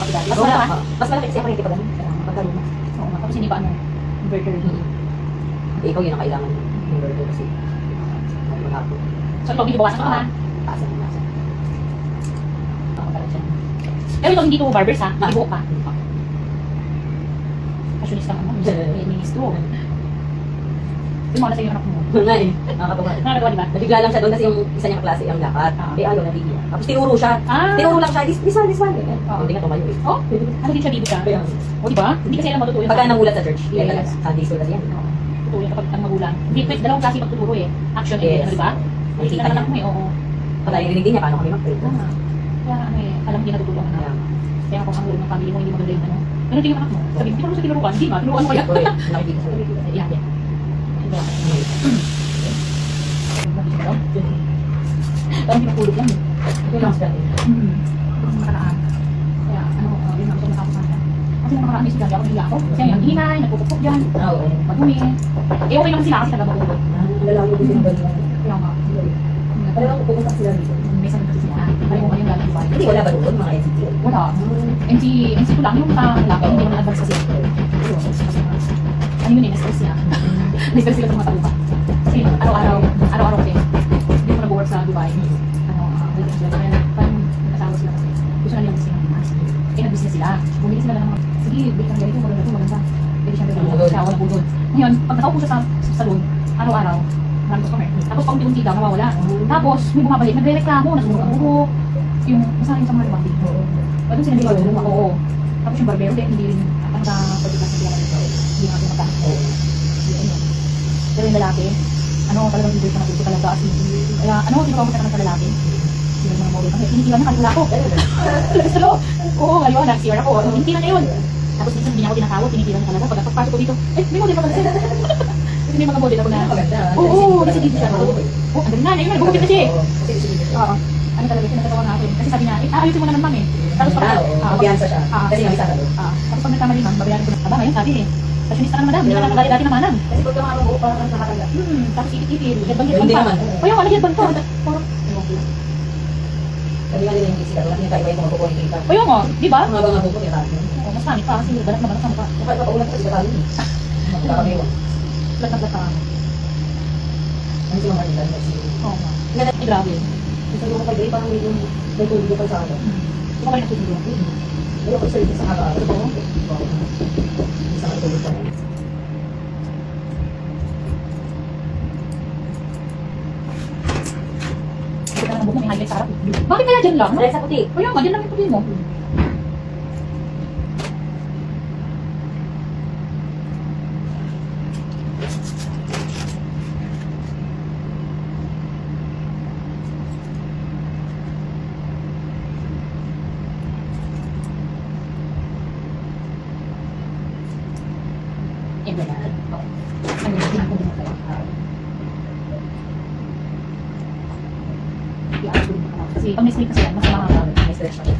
Mas malaki, mas malaki kasi kuryente pa ganun. Pagkaluma. Oo, tapos hindi pa ano, inverter. Ikaw yun ang kailangan inverter kasi maghapon. So, ito, binibawasan ko ha. Taasan mo nasa. Pero ito hindi to barbers ha, ibuhok pa. Fashionista ka mo, ministro. Yung mga nasa yung anak mo. Nga eh, nakakatawa. Nakakatawa diba? Nabigla lang siya doon kasi yung isa niyang klase ang lakad. Ayaw nabigla. Tapos tinuro siya. Tinuro lang siya, this one. Hindi nga tumayo eh. Oh, ano din siya dito siya? O diba? Hindi kasi alam matutuyo. Pagka nagulat sa church, yan talaga. Sunday school kasi yan. Tutuyo kapag ang magulang. Hindi, dalawang klase pagtuturo eh. Action and ano diba? Nakikita na lang mo eh, oo. Pag narinig din niya, paano kami mag-pray? Kaya ano eh, alam hindi natutulungan na. Kaya kung ang loob ng family mo, hindi maganda yung ano. Ganun din yung anak mo. Sabi, hindi mo sa tinuruan, hindi ba? Tinuruan mo kaya? Nakikita sa yan. Parang pinapulog lang eh. Ito lang sa dati. Yung nakaraan. Kaya ano, yun ang gusto matapos natin. Kasi nung nakaraan, isip dati ako nahiya ako. Kasi ang hinay, nagpupukpok dyan. Madumi. Eh okay naman sila kasi taga-magulog. Lalaki ko din ba nila? Kaya nga. Pero lang pupunta sila dito. May sabi kasi sila. Kaya mo kayong galing bahay. Hindi, wala ba doon mga NCT? Wala. NC ko lang yung lalaki, hindi naman advance kasi. Ano yun eh, na-stress sila. Na-stress sila sa mga talupa. Kasi araw-araw kasi, hindi ko nag-work sa Dubai. Kaya parang nakasawa sila kasi. Gusto na nila sila ng mas. Eh, nag-business sila. Bumili sila ng mga, sige, balik ang ganito, maganda. Pwede siya nag-siya, walang budol. Ngayon, pag nakaupo siya sa salon, araw-araw, marami customer. Tapos paunti-unti daw, nawawala. Tapos, may bumabalik, nagre-reklamo, nasunog ang buhok. Yung, masahin sa mga rebati. Doon sila nila yung ako. Tapos yung barbero din, hindi rin nakapagdikas na sila. Hindi nga pinaka. Pero yung lalaki, ano, talagang hindi ka natuto talaga. Kaya, ano, tinawag mo sa lalaki? Hindi naman mo kasi tinitilan na kanila ako. Lagas na loob. Oo, ngayon, nag-CR ako. Tinitilan na yun. Tapos minsan hindi niya ako tinatawag, tinitilan na talaga. Pagpasok ko dito, may model pa pala sila. Kasi may mga model ako na. Oo, kasi dito siya. Oo, ang galing na, ngayon, nagugupit na siya eh. Oo. Ano talaga, sinatatawa na ako eh. Kasi sabi niya, ayusin mo na naman eh. Tapos pag magbiyansa siya. Kasi yung isa ka doon. Tapos pag nagkamali man, babayaran ko na. Aba, ngayon sabi eh. Fashionista ka na madam, hindi ka na dati na manang. Kasi pagka mga mabuo parang nakakaganda. Tapos ipit-ipit, headband pa. Kaya nga, nag-headband pa. Sabi nga nila yung isip, wala niya kaiba yung mga buko ni Kita. Kaya nga, di ba? Mga mga buko niya kanya. Mas pangit pa kasi balat na balat sa mukha. Kaya papaulat kasi kaya yun. Nakakabiwa. Lakat-lakat ka. Ano si mga nila? Oo nga. Grabe. Kasi yung mga kaiba parang may tulog pa sa akin. Sino kayo nagtutulog? Pero kasi sa haba. Ito. Isa ka tulog pa rin. Kita na ng buko, may highlight sa harap. Bakit kaya dyan lang? Dahil sa puti. Kaya nga, dyan lang yung puti mo. Kasi pag may sleep kasi yan, mas mahaba. May stretch na.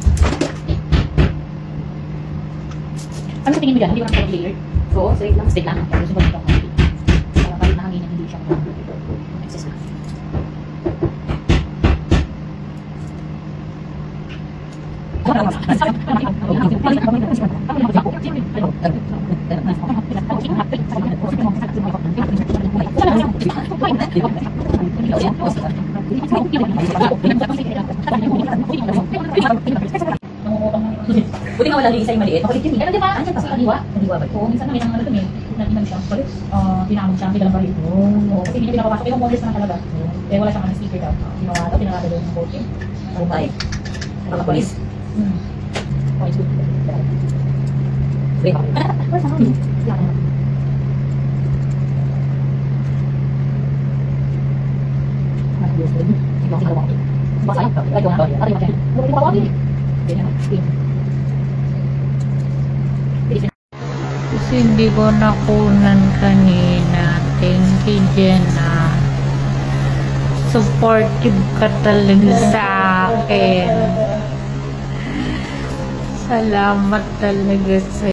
Ano sa tingin mo dyan? Hindi ko naman layered? Oo, straight lang. Straight lang. Pero sumunod ako. Para kahit nahangin hindi siya excess na. Buti nga walang isa yung maliit. Makulit yun eh. Pero di ba? Andiyan pa sa kaliwa? Kaliwa ba? Oo, minsan may nang ano dun eh. Tinamon siya. Tinamon siya. Hindi ka lang baril. Oo, kasi hindi niya pinapapasok. Pero models naman talaga. Kaya wala siyang sticker daw. Ginawa daw, pinarado daw yung bote. Ano tayo? Nakapolis. Oh, it's good. Wait ako. Wala sa akin. Yan. Kasi hindi ko nakunan kanina. Thank you, Jenna. Supportive ka talaga sa akin. Salamat talaga sa